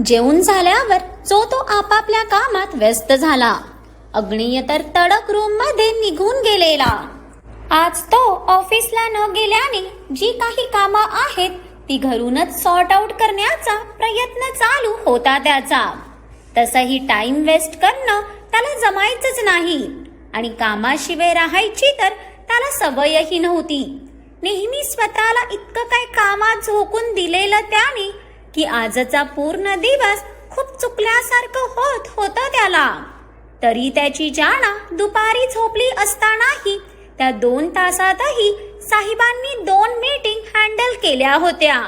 जेवून झाल्यावर जो तो आपापल्या कामात व्यस्त झाला. अग्निय तर तडक रूम मध्ये निघून गेलेला. आज तो ऑफिसला न गेल्याने जी काही कामं आहेत ती घरूनच सॉर्ट आउट करण्याचा प्रयत्न चालू होता त्याचा. तसंही टाइम वेस्ट करणं त्याला जमायचंच नाही आणि कामाशिवाय राहायची तर त्याला सवयही नव्हती. नेहमी स्वतःला इतकं काय कामात झोकून दिलेलं त्याने की आजचा पूर्ण दिवस खूप चुकल्यासारखं होत होतं त्याला. तरी त्याची जाणा दुपारी झोपली असतानाही त्या 2 तासातही साहेबांनी 2 मीटिंग हँडल केल्या होत्या.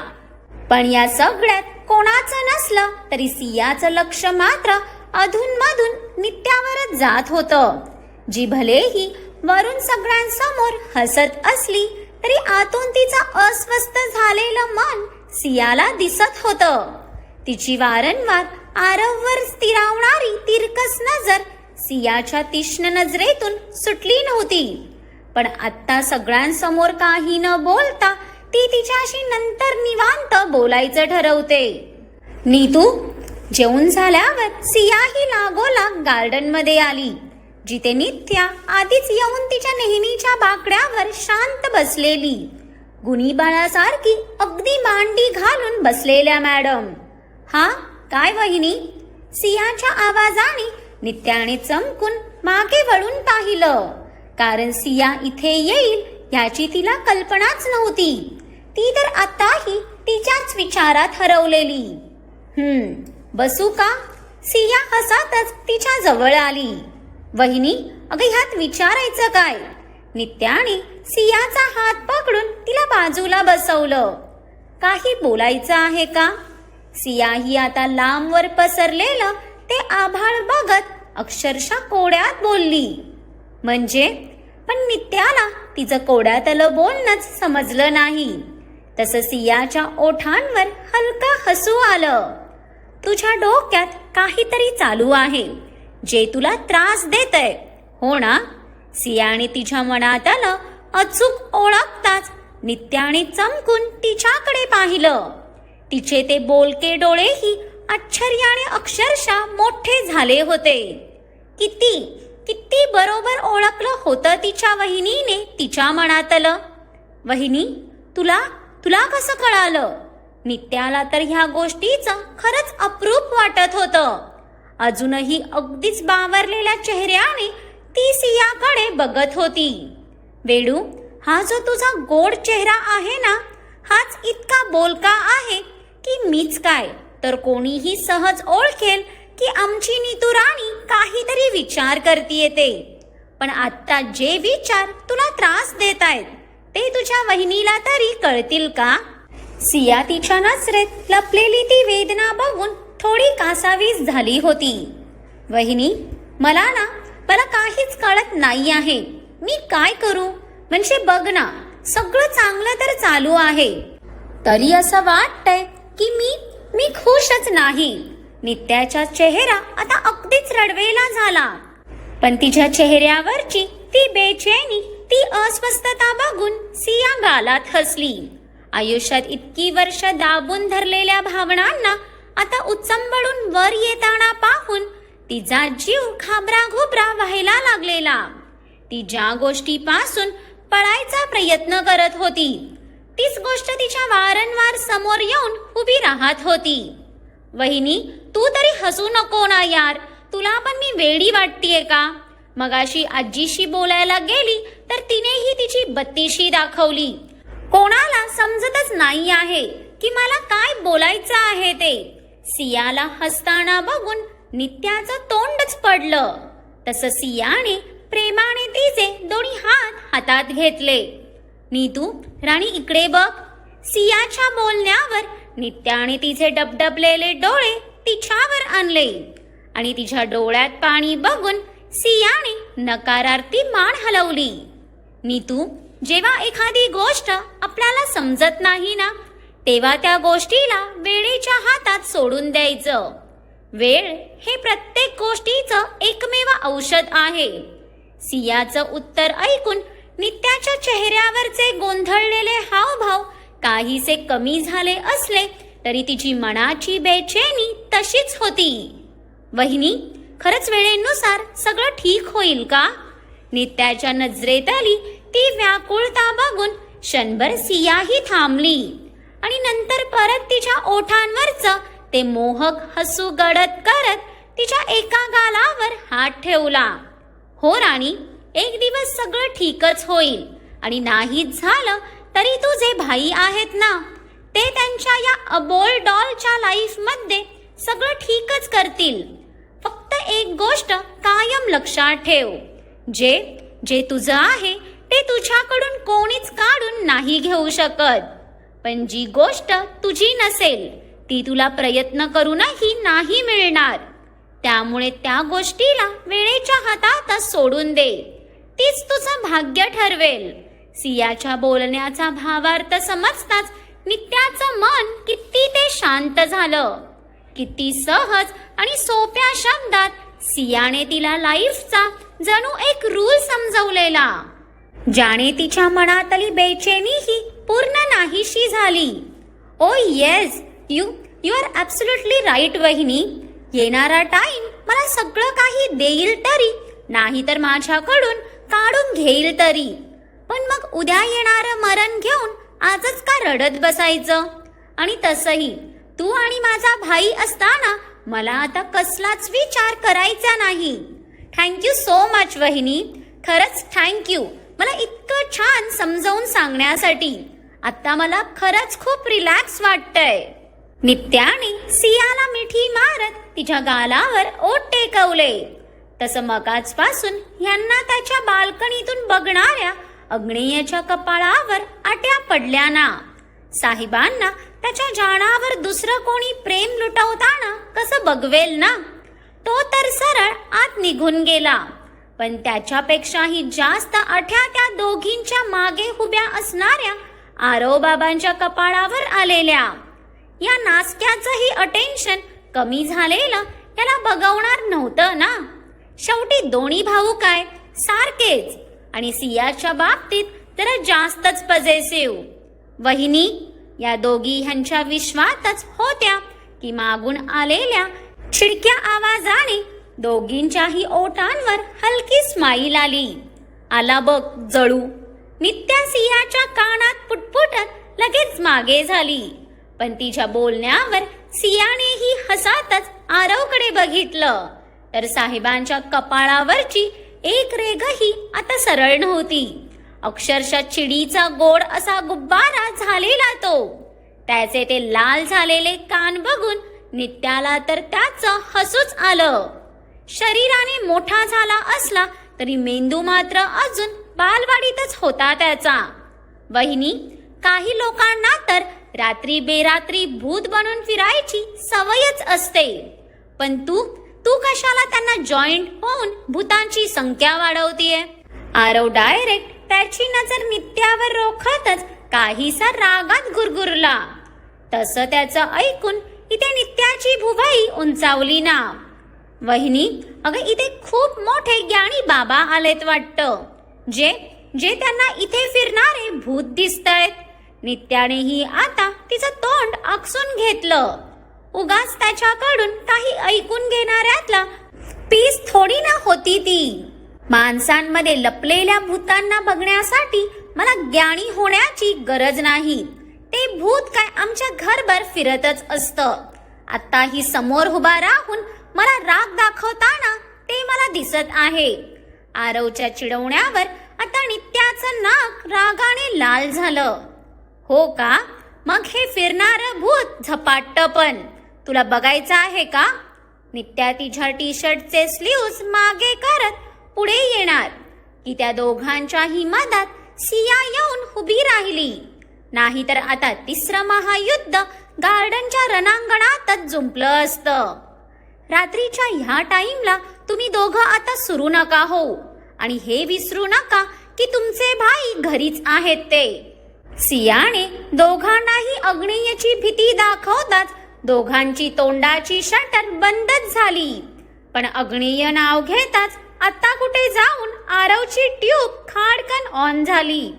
पण या सगळ्यात कोणाचं नसलं तरी सियाचं लक्ष मात्र अधूनमधून नित्यावरच जात होतं. जी भलेही वरून सगळ्यांसमोर हसत असली तरी आतून तिचं अस्वस्थ झालेलं मन सियाला दिसत होतं. तिची वारंवार आरववर स्थिरावणारी तिरकस नजर सियाच्या तीक्ष्ण नजरेतून सुटली नव्हती. पण आत्ता सगळ्यांसमोर काही न बोलता ती तिच्याशी नंतर निवांत बोलायचं ठरवते. नीतू. जेवून झाल्यावर सिया ही लागोलाग गार्डन मध्ये आली, जिथे नित्या आधीच येऊन तिच्या नेहमीच्या बाकड्यावर शांत बसलेली. गुणी बाळासारखी अगदी मांडी घालून बसलेल्या मॅडम. हा काय वहिनी? सियाच्या आवाजाने नित्याने चमकून मागे वळून पाहिलं, कारण सिया इथे येईल याची तिला कल्पनाच नव्हती. ती तर आताही तिच्याच विचारात हरवलेली. बसू का? सिया हसतच तिच्या जवळ आली. वहिनी, अगं ह्यात विचारायचं काय? नित्याने सियाचा हात पकडून तिला बाजूला बसवलं. काही बोलायचं आहे का? सिया ही आता लांबवर पसरलेलं ते आभाळ बघत अक्षरशः कोड्यात बोलली. म्हणजे? पण नित्याला तिचं कोड्यातलं बोलणंच समजलं नाही. तसं सियाच्या ओठांवर हलका हसू आलं. तुझ्या डोक्यात काहीतरी चालू आहे जे तुला त्रास देतंय, हो ना? सियाने तिच्या मनात आलं अचूक ओळखताच नित्याने चमकून तिच्याकडे पाहिलं. तिचे ते बोलके डोळेही आश्चर्याने अक्षरशः मोठे झाले होते. किती बरोबर ओळखलं होतं तिच्या वहिनीने तिच्या मनातलं. वहिनी, तुला कसं कळालं? नित्याला तर ह्या गोष्टीचं खरंच अप्रूप वाटत होतं. अजूनही अगदीच बावरलेल्या चेहऱ्याने ती सियाकडे बघत होती. वेडू, हा जो तुझा गोड चेहरा आहे ना, हाच इतका बोलका आहे की मीच काय तर कोणीही सहज ओळखेल की आमची नीतू राणी काहीतरी विचार करतीये ते. पण आता जे विचार तुला त्रास देत आहेत ते तुझ्या वहिनीला तरी कळतील का? सिया तिच्या नजरेत लपलेली ती वेदना बघून थोडी कासावीस झाली होती. वहिनी, मला काहीच कळत नाही आहे. मी काय करू? म्हणजे बघ ना, सगळं चांगलं तर चालू आहे, तरी असं वाटतंय की मी खुशच नाही. नित्याचा चेहरा आता अगदीच रडवेला झाला. पण तिच्या चेहऱ्यावरची ती बेचैनी, ती अस्वस्थता बघून सिया गालात हसली. आयुष्यात इतकी वर्ष दाबून धरलेल्या भावनांना आता उचंबळून वर येताना पाहून तिचा जीव घाबरा व्हायला लागलेला. ती ज्या गोष्टीपासून पळायचा प्रयत्न करत होती तीच गोष्ट तिच्या वारंवार समोर येऊन उभी राहत होती. वहिनी, तू तरी हसू नको ना यार. तुला पण मी वेडी वाटतीये का? मगाशी आजीशी बोलायला गेली तर तिनेही तिची बत्तीशी दाखवली. कोणाला समजतच नाही आहे की मला काय बोलायचं आहे ते. सियाला हसताना बघून नित्याचं तोंडच पडलं. तसं सियाने प्रेमाने तिचे दोन्ही हात हातात घेतले. नीतू राणी, इकडे बघ. सियाच्या बोलण्यावर नित्याने तिचे डबडबलेले डोळे तिच्यावर आणले आणि तिच्या डोळ्यात पाणी बघून सियाने नकारार्थी मान हलवली. नीतू, जेव्हा एखादी गोष्ट आपल्याला समजत नाही ना, तेव्हा त्या गोष्टीला वेळेच्या हातात सोडून द्यायचं. वेळ हे प्रत्येक गोष्टीचं एकमेव औषध आहे. सियाचं उत्तर ऐकून नित्याच्या चेहऱ्यावरचे गोंधळलेले हावभाव काहीसे कमी झाले असले तरी तिची मनाची बेचैनी तशीच होती. वहिनी, खरंच वेळेनुसार सगळं ठीक होईल का? नित्याच्या नजरेत आली ती व्याकुळता बघून क्षणभर सियाही थांबली आणि नंतर परत तिच्या ओठांवरचं ते मोहक हसू गडद करत तिच्या एका गालावर हात ठेवला. हो राणी, एक दिवस सगळं ठीकच होईल आणि नाहीच झालं तरी तुझे भाई आहेत ना, ते त्यांच्या या अबोल डॉलच्या लाईफ मध्ये सगळं ठीकच करतील. फक्त एक गोष्ट कायम लक्षात ठेव, जे जे तुझं आहे ते तुझ्याकडून कोणीच काढून नाही घेऊ शकत, पण जी गोष्ट तुझी नसेल ती तुला प्रयत्न करूनही नाही मिळणार. त्यामुळे त्या गोष्टीला वेळेच्या हातातच सोडून दे, तीच तुझं भाग्य ठरवेल. सियाच्या बोलण्याचा भावार्थ समजताच नित्याचं मन किती ते शांत झालं. किती सहज आणि सोप्या शब्दात सियाने तिला लाईफचा जणू एक रूल समजवलेला, ज्याने तिच्या मनातली बेचैनीही पूर्ण नाहीशी झाली. Oh yes, you are absolutely right वहिनी. येणारा टाइम मला सगळं काही देईल तरी, नाही तर माझ्याकडून काढून घेईल तरी, पण मग उद्या येणारं मरण घेऊन आजच का रडत बसायचं? आणि तसंही तू आणि माझा भाई असताना मला आता कसलाच विचार करायचा नाही. थँक्यू सो मच वहिनी, खरंच थँक्यू मला इतकं छान समजावून सांगण्यासाठी. आता मला खरंच खूप रिलॅक्स वाटतंय. नित्याने सियाला मिठी मारत तिच्या गालावर ओठ टेकवले. तसं मगाचपासून यांना त्याच्या बाल्कनीतून बघणाऱ्या अग्नेयच्या कपाळावर आट्या पडल्या ना. साहेबांना त्याच्या जाणावर दुसरं कोणी प्रेम लुटवताना कसं बघवेल ना. तो तर सरळ आत निघून गेला, पण त्याच्यापेक्षाही जास्त आठ्या त्या दोघींच्या मागे उभ्या असणाऱ्या आरव बाबांच्या कपाळावर आलेल्या. या नासक्याचंही अटेन्शन कमी झालेलं याला बघवणार नव्हतं ना. शेवटी दोन्ही भाऊ काय सारखेच, आणि सियाच्या बाबतीत जरा जास्तच पॉझिटिव्ह. वहिनी, या दोघी ह्यांच्या विश्वातच होत्या की मागून आलेल्या चिडक्या आवाजाने दोघींच्याही ओठांवर हलकी स्माईल आली. आला बघ जळू. नित्या सियाच्या कानात पुटपुटत लगेच मागे झाली, पण तिच्या बोलण्यावर सियानेही हसतच आरवकडे बघितलं. तर साहेबांच्या कपाळावरची एक रेघही आता सरळ नव्हती. अक्षरशः चिडीचा गोड असा गुब्बारा झालेला तो. त्याचे ते लाल झालेले कान बघून नित्याला तर त्याचं हसूच आलं. शरीराने मोठा झाला असला तरी मेंदू मात्र अजून बालवाडीतच होता त्याचा. वहिनी, काही लोकांना तर रात्री बेरात्री भूत बनून फिरायची सवयच असते, पण तू कशाला त्यांना जॉईंट होऊन भूतांची संख्या वाढवतीये? आरव डायरेक्ट त्याची नजर नित्यावर रोखतच काहीसा रागात गुरगुरला. तसं त्याचं ऐकून इथे नित्याची भुवई उंचावली ना. वहिनी, अगं इथे खूप मोठे ज्ञानी बाबा आलेत वाटतं, जे त्यांना इथे फिरणारे भूत दिसतायत. नित्यानेही आता तिचं तोंड आकसून घेतलं. उगाच त्याच्याकडून काही ऐकून घेणाऱ्यातला पीस थोडी ना होती ती. माणसांमध्ये लपलेल्या भूतांना बघण्यासाठी मला ज्ञानी होण्याची गरज नाही. ते भूत काय आमच्या घरभर फिरतच असतं. आताही समोर उभा राहून मला राग दाखवताना ते मला दिसत आहे. आरवच्या चिडवण्यावर आता नित्याचं नाक रागाने लाल झालं. हो का? मग हे फिरणारं भूत झपाटतं पण तुला बघायचं आहे का? नित्या तिच्या टी शर्टचे स्लीव्ज मागे करत पुढे येणार की त्या दोघांच्याही मधात सिया येऊन उभी राहिली. नाहीतर आता तिसरं महायुद्ध गार्डनच्या रणांगणातच जुंपलं असतं. रात्रीच्या ह्या टाइमला तुम्ही दोघं आता सुरू नका हो, आणि हे विसरू नका की तुमचे भाई घरीच आहेत ते. सियाने दोघांनाही अग्नेयची भीती दाखवताच दोघांची तोंडाची शटर बंदच झाली. पण अग्नेय नाव घेताच आता कुठे जाऊन आरवची ट्यूब खाडकन ऑन झाली.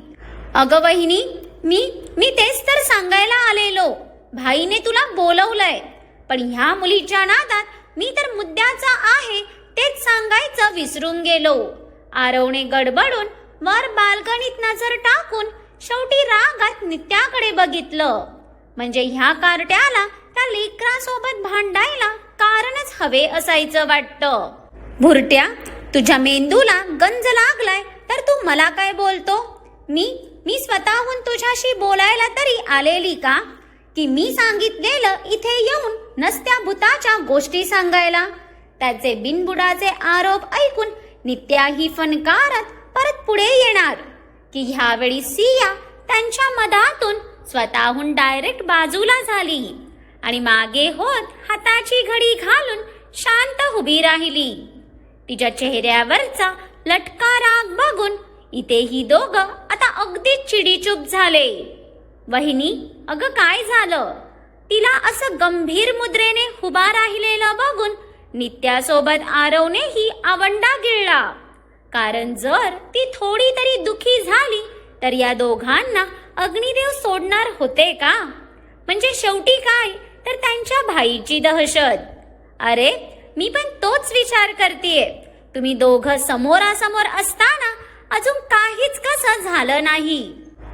अगं वहिनी, मी तेच तर सांगायला आलेलो. भाईने तुला बोलवलंय, पण ह्या मुलीच्या नादात मी तर मुद्द्याचा आहे तेच सांगायचं विसरून गेलो. आरवने गडबडून वर बाल्कनीत नजर टाकून शेवटी रागात नित्याकडे बघितलं. म्हणजे ह्या कार्ट्याला त्या लेकरासोबत भांडायला कारणच हवे असायचं वाटतं. भुरट्या, तुझ्या मेंदूला गंज लागलाय तर तू मला काय बोलतो? मी स्वतःहून तुझ्याशी बोलायला तरी आलेली का? की मी सांगितलेलं इथे येऊन नसत्या भूताच्या गोष्टी सांगायला? त्याचे बिनबुडाचे आरोप ऐकून नित्या ही फणकारत परत पुढे येणार की ह्यावेळी सिया त्यांच्या मधातून स्वतःहून डायरेक्ट बाजूला झाली आणि मागे होत हाताची घडी घालून शांत उभी राहिली. तिच्या चेहऱ्यावरचा लटका राग बघून इथे ही दोघं आता अगदीच चिडीचूप झाले. वहिनी, अगं काय झालं? तिला असं गंभीर मुद्रेने उभा राहिलेलं बघून नित्यासोबत आरवनेही आवंडा गिळला. कारण जर ती थोडी तरी दुखी झाली तर या दोघांना अग्निदेव सोडणार होते का? म्हणजे शेवटी काय तर त्यांच्या भाईची दहशत. अरे, मी पण तोच विचार करतेय. तुम्ही दोघं समोरासमोर असताना अजून काहीच कसं झालं नाही.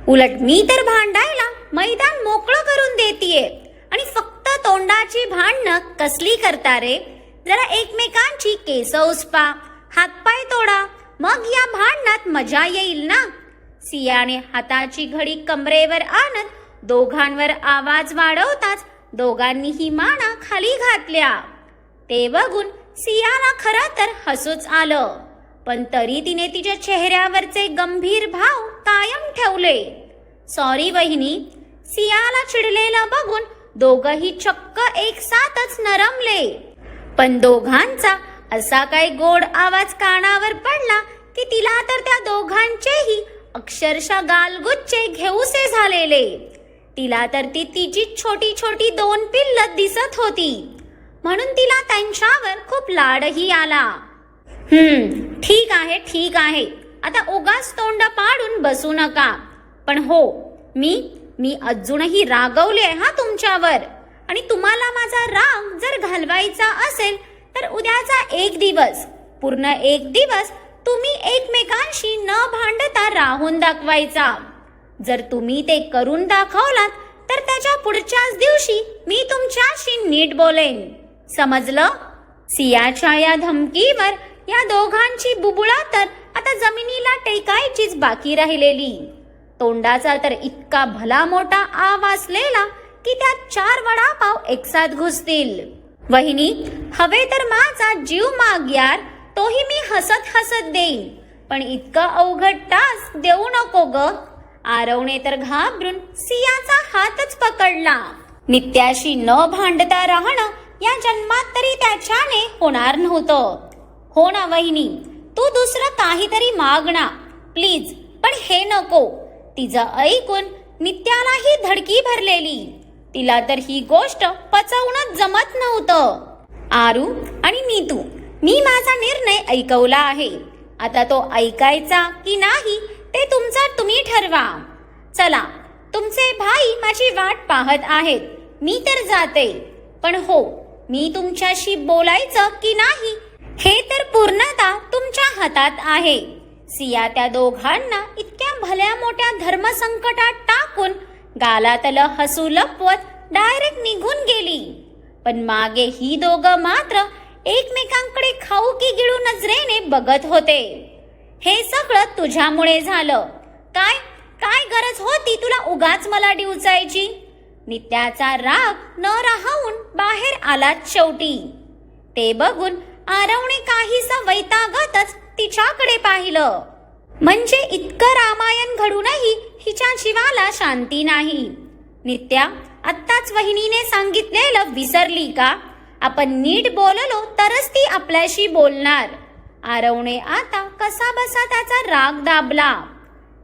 उलट मी तर भांडायला मैदान मोकळं करून देतीये आणि फक्त तोंडाची भांडणं कसली करता रे? जरा एकमेकांची केस उसपा, हातपाय तोडा, मग या भांडणात मजा येईल ना. सियाने हाताची घडी कमरेवर आणत दोघांवर आवाज वाढवताच दोघांनीही माना खाली घातल्या. ते बघून सियाला खरं तर हसूच आलं, पण तरी तिने तिच्या चेहऱ्यावरचे गंभीर भाव कायम ठेवले. सॉरी वहिनी. सियाला चिडलेलं बघून दोघंही चक्क एक साथच नरमले. पण दोघांचा असा काय गोड आवाज कानावर पडला की तिला तर त्या दोघांचेही अक्षरशः गालगुच्चे घेऊसे झालेले. तिला तर ती तिची छोटी छोटी 2 पिल्लं दिसत होती, म्हणून तिला त्यांच्यावर खूप लाडही आला. ठीक आहे, आता उगाच तोंड पाडून बसू नका. पण हो, मी अजूनही रागवले हा तुमच्यावर. आणि तुम्हाला माझा राग जर घालवायचा असेल तर उद्याचा पूर्ण एक दिवस तुम्ही एकमेकांशी न भांडता राहून दाखवायचा. जर तुम्ही ते करून दाखवलात तर त्याच्या पुढच्याच दिवशी मी तुमच्याशी नीट बोलेन. समजलं? सियाच्या या धमकीवर या दोघांची बुबुळा तर आता जमिनीला टेकायचीच बाकी राहिलेली. तोंडाचा तर इतका भला मोठा आव असलेला की त्यात 4 वडापाव एकसाथ घुसतील. वहिनी, हवे तर माझा जीव माग यार, तोही मी हसत हसत देईन, पण इतकं अवघड टास्क देऊ नको ग. आरवने तर घाबरून सियाचा हातच पकडला. नित्याशी न भांडता राहणं या जन्मात तरी त्याच्याने होणार नव्हतं. हो ना वहिनी, तू दुसरं काहीतरी माग ना प्लीज, पण हे नको. तिचं ऐकून नित्यालाही धडकी भरलेली. तिला तर ही गोष्ट पचवणं जमत नव्हतं. आरू आणि नीतू, मी माझा निर्णय ऐकवला आहे. आता तो ऐकायचा की नाही ते तुमचं तुम्ही ठरवा. चला, तुमचे भाई माझी वाट पाहत आहेत. मी तर जाते. पण हो, मी तुमच्याशी बोलायचं की नाही हे तर पूर्णतः तुमच्या हातात आहे. सिया त्या दोघांना इतक्या भल्या मोठ्या धर्मसंकटात टाकून गालातल हसू लपवत डायरेक्ट निघून गेली. पण मागे ही दोघं मात्र एकमेकांकडे खाऊ की गिळू नजरेने बघत होते. हे सगळं तुझ्यामुळे झालं. काय गरज होती तुला उगाच मला डिवचायची? नित्याचा राग न राहून बाहेर आलाच शेवटी. ते बघून आरवने काहीसा वैतागतच तिच्याकडे पाहिलं. म्हणजे इतकं रामायण घडूनही हिच्या जीवाला शांती नाही. नित्या, आत्ताच वहिनीने सांगितलेलं विसरली का? आपण नीट बोललो तरच ती आपल्याशी बोलणार. आरवने आता कसा बसा त्याचा राग दाबला.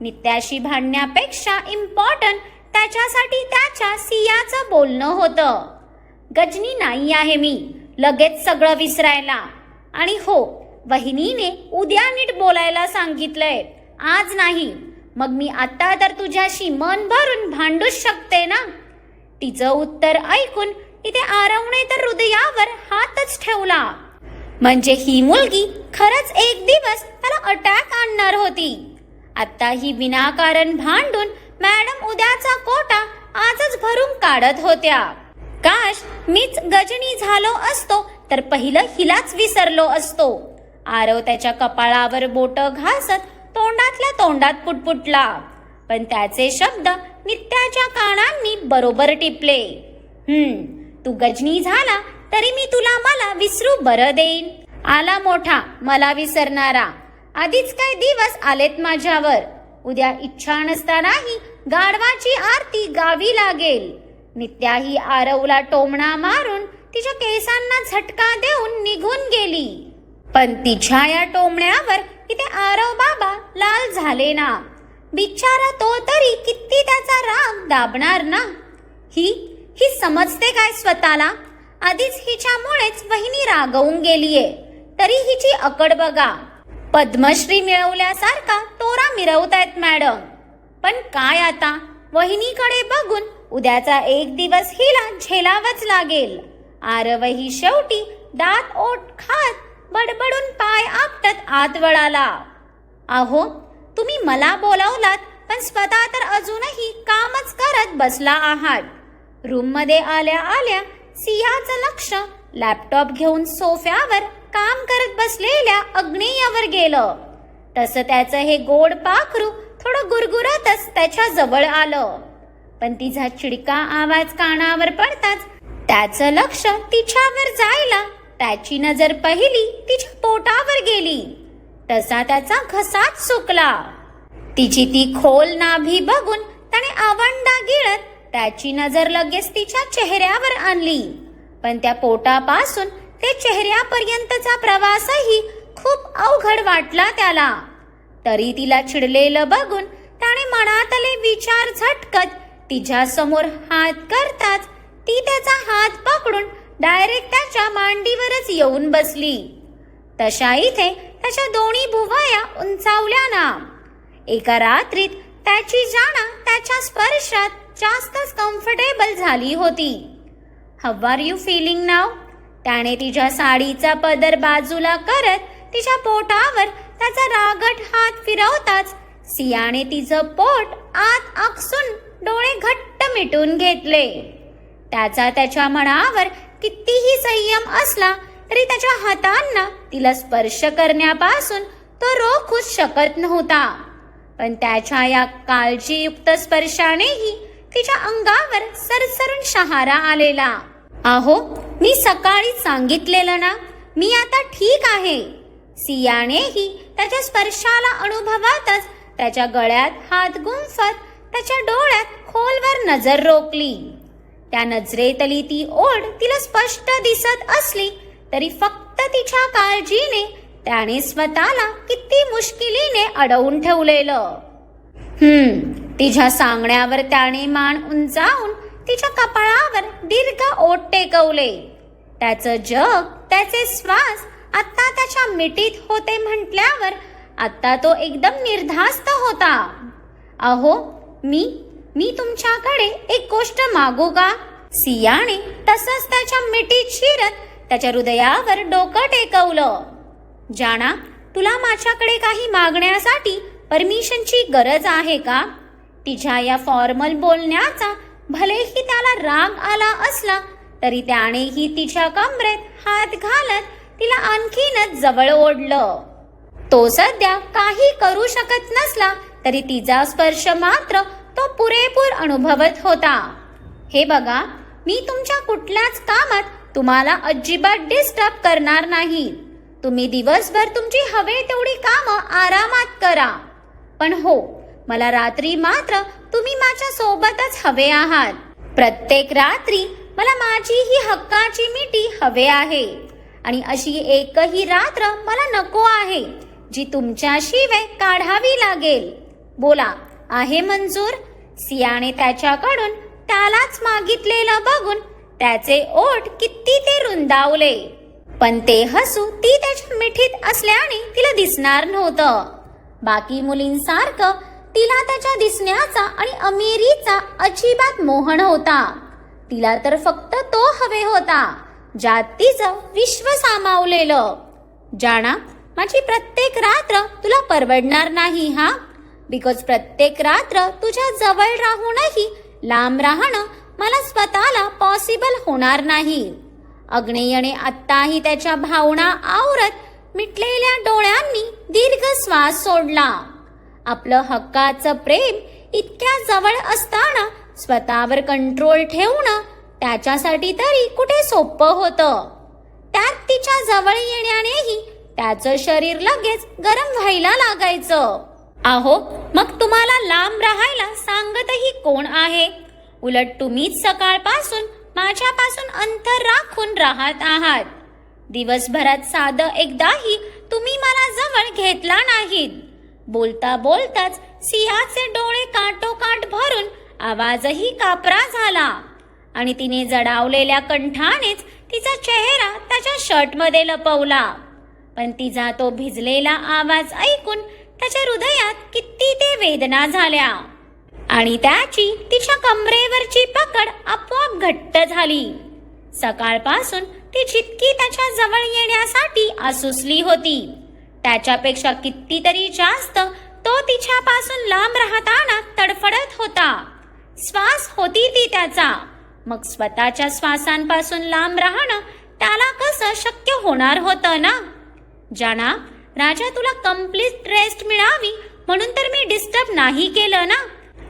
नित्याशी भांडण्यापेक्षा इम्पॉर्टंट त्याच्यासाठी त्याच्या सियाचं बोलणं होतं. गजनी नाही आहे मी लगेच सगळं विसरायला. आणि हो, वहिनीने उद्या नीट बोलायला सांगितलंय, आज नाही. मग मी आता तर तुझ्याशी मन भरून भांडूच शकते ना. तिचं उत्तर ऐकून इथे आरवने तर हृदयावर हातच ठेवला. म्हणजे ही मुलगी खरंच एक दिवस त्याला अटॅक आणणार होती. आता ही विनाकारण भांडून मॅडम उद्याचा कोटा आजच भरून काढत होत्या. काश मीच गजनी झालो असतो तर पहिलं हिलाच विसरलो असतो. आरव त्याच्या कपाळावर बोट घासत तोंडातल्या तोंडात पुटपुटला. पण त्याचे शब्द नित्याच्या कानांनी बरोबर टिपले. तू गजनी झाला तरी मी तुला मला विसरू बरं देईन. आला मोठा मला विसरणारा. आधीच काय दिवस आलेत माझ्यावर. उद्या इच्छा नसतानाही गाढवाची आरती गावी लागेल. नित्या ही आरवला टोमणा मारून तिच्या केसांना झटका देऊन निघून गेली. पण तिच्या या टोमण्यावर इथे आरव बाबा लाल झाले ना. बिचारा तो तरी किती त्याचा राग दाबणार ना. ही समजते काय स्वतःला. आधीच हिच्यामुळेच वहिनी रागवून गेलीये तरी हिची अकड बघा. पद्मश्री मिळवल्यासारखा तोरा मिरवतायत मॅडम. पण काय आता वहिनीकडे बघून उद्याचा एक दिवस हिला झेलावच लागेल. आरवही शेवटी दात ओठ खात बडबडून पाय आपटत आत वळाला. अहो तुम्ही मला बोलावलात पण स्वतः तर अजूनही कामच करत बसला आहात. रूम मध्ये आल्या आल्या सियाचं लक्ष लॅपटॉप घेऊन सोफ्यावर काम करत बसलेल्या अग्नेयावर गेलं. तसं त्याचं हे गोड पाखरू थोडं गुरगुरतच त्याच्या जवळ आलं. पण तिचा चिडका आवाज कानावर पडताच त्याचं लक्ष तिच्यावर जायला त्याची नजर पहिली तिच्या पोटावर गेली. तसा त्याचा घसाच सुकला. तिची ती खोल नाभी बघून त्याने आवंडा गिळत त्याची नजर लगेच तिच्या चेहऱ्यावर आणली. पण त्या पोटापासून ते चेहऱ्यापर्यंतचा प्रवासही खूप अवघड वाटला त्याला. तरी तिला चिडलेलं बघून त्याने मनातले विचार झटकत तिच्या समोर हात करताच ती त्याचा हात पकडून डायरेक्ट त्याच्या मांडीवरच येऊन बसली. तशा इथे त्याच्या दोन्ही भुवया उंचावल्या ना. एका रात्रीत त्याची जाणा त्याच्या स्पर्शात जास्तच कम्फर्टेबल झाली होती. हाऊ आर यू फीलिंग नाव? त्याने तिच्या साडीचा पदर बाजूला करत तिच्या पोटावर त्याचा रागट हात फिरवताच सियाने तिचं पोट आत आकसून डोळे घट्ट मिटून घेतले. त्याच्या मनावर कितीही संयम असला तरी त्याच्या हातांना तिला स्पर्श करण्यापासून तो रोखूच शकत नव्हता. पण त्याच्या या काळजीयुक्त स्पर्शानेही तिच्या अंगावर सरसरून शहारा आलेला. अहो मी सकाळी सांगितलेलं ना मी आता ठीक आहे. सियानेही त्याच्या स्पर्शाला अनुभवातच त्याच्या गळ्यात हात गुंफत त्याच्या डोळ्यात खोलवर नजर रोखली. त्या नजरेतली ती ओढ तिला स्पष्ट दिसत असली तरी फक्त तिच्या काळजीने त्याने स्वतःला किती मुश्किलीने अडवून ठेवलेलं. तिच्या सांगण्यावर त्याने मान उंचावून तिच्या कपाळावर दीर्घ ओठ टेकवले. त्याचं जग त्याचे श्वास आता त्याच्या मिठीत होते म्हटल्यावर आता तो एकदम निर्धास्त होता. अहो मी तुमच्याकडे एक गोष्ट मागू का? सियाने तसंच त्याच्या मिठीत शिरत त्याच्या हृदयावर डोकं टेकवलं. जाना तुला माझ्याकडे काही मागण्यासाठी परमिशनची गरज आहे का? तिच्या या फॉर्मल बोलण्याचा भलेही त्याला राग आला असला तरी त्यानेही तिच्या कमरेत हात घालत तिला आणखीनच जवळ ओढलं. तो सध्या काही करू शकत नसला तरी तिचा स्पर्श मात्र तो पुरेपूर अनुभवत होता. हे बघा मी तुमच्या कुठल्याच कामात तुम्हाला अजिबात डिस्टर्ब करणार नाही. तुम्ही दिवसभर तुमची हवे तेवढी कामं आरामात करा. पण हो मला रात्री मात्र तुम्ही माझ्या सोबतच हवे आहात. प्रत्येक रात्री मला माझी ही हक्काची मिठी हवे आहे आणि अशी एकही रात्र मला नको आहे जी तुमच्याशिवाय काढावी लागेल. बोला आहे मंजूर? सियाने त्याच्याकडून त्यालाच मागितलेलं बघून त्याचे ओठ किती ते रुंदावले. पण ते हसू ती त्याच्या मिठीत असल्याने तिला दिसणार नव्हतं. बाकी मुलींसारखं तिला त्याच्या दिसण्याचा आणि अमिरीचा अजिबात मोह होता. तिला तर फक्त तो हवे होता ज्यात तिचं विश्व सामावलेलं. जाणा, माझी प्रत्येक रात्र तुला परवडणार नाही हा, बिकॉज प्रत्येक रात्र तुझ्या जवळ राहूनही लांब राहणं मला स्वतःला पॉसिबल होणार नाही. अग्नेयने आत्ताही त्याच्या भावना आवरत मिटलेल्या डोळ्यांनी दीर्घ श्वास सोडला. आपलं हक्काचं प्रेम इतक्या जवळ असताना स्वतःवर कंट्रोल ठेवणं त्याच्यासाठी तरी कुठे सोपं होतं. त्यात तिच्या जवळ येण्यानेही त्याचं शरीर लगेच गरम व्हायला लागायचं. अहो, मग तुम्हाला लांब राहायला सांगतही कोण आहे? उलट तुम्हीच सकाळपासून माझ्यापासून अंतर राखून राहत आहात. दिवसभरात साधं एकदाही तुम्ही मला जवळ घेतला नाहीत. बोलता बोलताच सिंहाचे डोळे काठोकाठ भरून आवाजही कापरा झाला आणि तिने जडावलेल्या कंठानेच तिचा चेहरा त्याच्या शर्टमध्ये लपवला. पण तिचा तो भिजलेला आवाज ऐकून त्याच्या हृदयात किती ते वेदना झाल्या आणि त्याची तिच्या कमरेवरची पकड आपोआप घट्ट झाली. सकाळपासून ती जितकी त्याच्या जवळ येण्यासाठी आसुसली होती त्याच्यापेक्षा कितीतरी जास्त तो तिच्यापासून लांब राहताना तडफडत होता. श्वास होती ती त्याचा, मग स्वतःच्या श्वासांपासून लांब राहणं त्याला कसं शक्य होणार होतं ना? जाना, राजा तुला कंप्लीट रेस्ट मिळावी म्हणून तर मी डिस्टर्ब नाही केलं ना.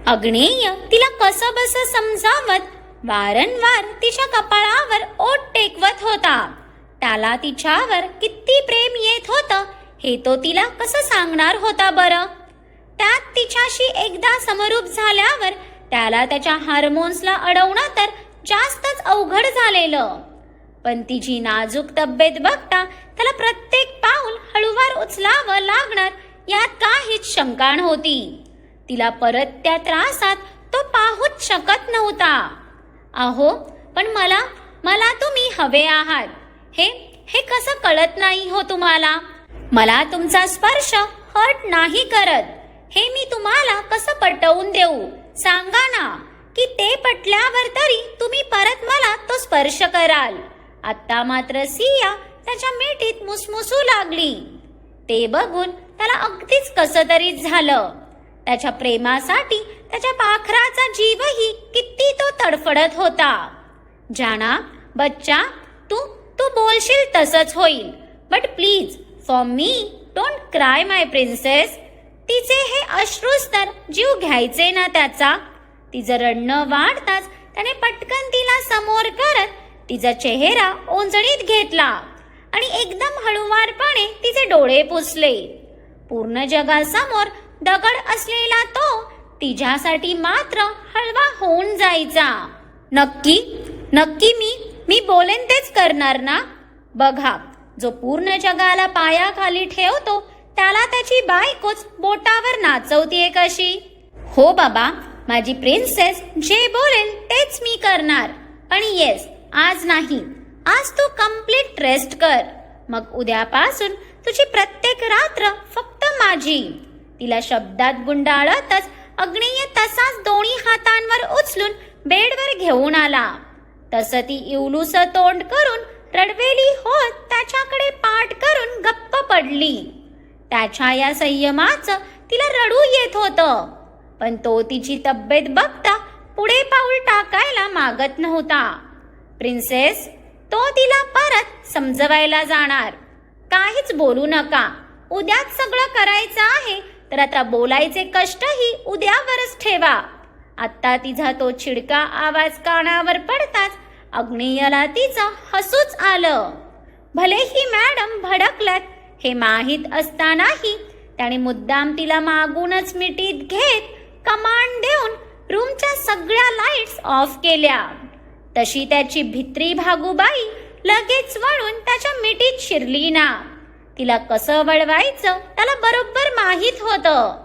अग्नेय तिला कसं बसं समजावत वारंवार तिच्या कपाळावर ओठ टेकवत होता. त्याला तिच्यावर किती प्रेम येत होतं हे तो तिला कसं सांगणार होता बरं? त्यात तिच्याशी एकदा समरूप झाल्यावर त्याला त्याच्या हार्मोन्सला अडवणं तर जास्तच अवघड झालेलं. पण तिची नाजूक तब्येत बघता त्याला प्रत्येक पाऊल हळूवार उचलावं लागणार यात काहीच शंका नव्हती. तिला परत त्या त्रासात तो पाहूच शकत नव्हता. अहो, पण मला तुम्ही हवे आहात हे कसं कळत नाही हो तुम्हाला? मला तुमचा स्पर्श हर्ट नाही करत हे मी तुम्हाला कसं पटवून देऊ? सांगा ना, की ते पटल्यावर तरी तुम्ही परत मला तो स्पर्श कराल. आता मात्र सिया त्याच्या मिठीत मुसमुसू लागली. ते बघून त्याला अगदीच कसं तरीच झालं. त्याच्या प्रेमासाठी त्याच्या पाखराचा जीवही किती तो तडफडत होता. जाना, बच्चा, तू बोलशील तसंच होईल, but please for me don't cry my princess. तिचे हे अश्रूच तर जीव घ्यायचे ना त्याचा. तिचं रडणं वाढताच त्याने पटकन तिला समोर करत तिचा चेहरा ओंजळीत घेतला आणि एकदम हळूवारपणे तिचे डोळे पुसले. पूर्ण जगासमोर दगड असलेला तो तिच्यासाठी मात्र हळवा होऊन जायचा. नक्की मी बोलेन तेच करणार ना? बघा, जो पूर्ण जगाला पायाखाली ठेवतो त्याला त्याची बायकोच बोटावर नाचवतीये कशी? हो बाबा, माझी प्रिन्सेस जे बोलेल तेच मी करणार. पण येस, आज नाही. आज तू कंप्लीट रेस्ट कर. मग उद्यापासून तुझी प्रत्येक रात्र फक्त माझी. तिला शब्दात गुंडाळतच अग्नेय तसाच दोन्ही हातांवर उचलून बेडवर घेऊन आला. तसं ती इवलूस तोंड करून रडवेली होत त्याच्याकडे पाठ करून गप्प पडली. त्याच्या या संयमाचं तिला रडू येत होतं, पण तो तिची तब्येत बघता पुढे पाऊल टाकायला मागत नव्हता. प्रिन्सेस, तो तिला परत समजवायला जाणार. काहीच बोलू नका. उद्याच सगळं करायचं आहे तर आता बोलायचे कष्टही उद्यावरच ठेवा. आता तिचा तो चिडका आवाज कानावर पडताच अग्नेयला तिचं हसूच आलं. भलेही मॅडम भडकल्यात हे माहीत असतानाही त्याने मुद्दाम तिला मागूनच मिठीत घेत कमांड देऊन रूमच्या सगळ्या लाईट्स ऑफ केल्या. तशी त्याची भित्री भागूबाई लगेच वळून त्याच्या मिठीत शिरली ना. तिला कसं वळवायचं त्याला बरोबर माहीत होतं.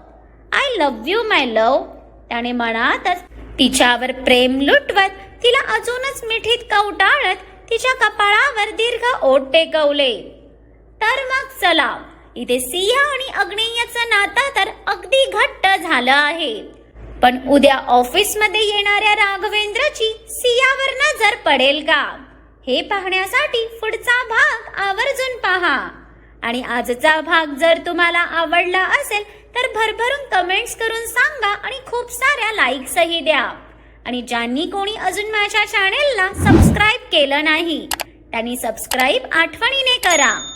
आय लव्ह यू माय लव, त्याने मनातच तिच्यावर प्रेम लुटवत तिला अजूनच मिठीत कवटाळत तिच्या कपाळावर दीर्घ ओठ टेकवले. तर मग चला, इथे सिया आणि अग्नेयचं नातं तर अगदी घट्ट झालं आहे. पण उद्या ऑफिसमध्ये येणाऱ्या राघवेंद्रची सियावर नजर पडेल का, हे पाहण्यासाठी पुढचा भाग आवर्जून पहा. आणि आजचा भाग जर तुम्हाला आवडला असेल तर भरभरून कमेंट्स करून सांगा आणि खूप साऱ्या लाईक्सही द्या. आणि ज्यांनी कोणी अजून माझ्या चॅनेलला सबस्क्राईब केलं नाही त्यांनी सबस्क्राईब आठवणीने करा.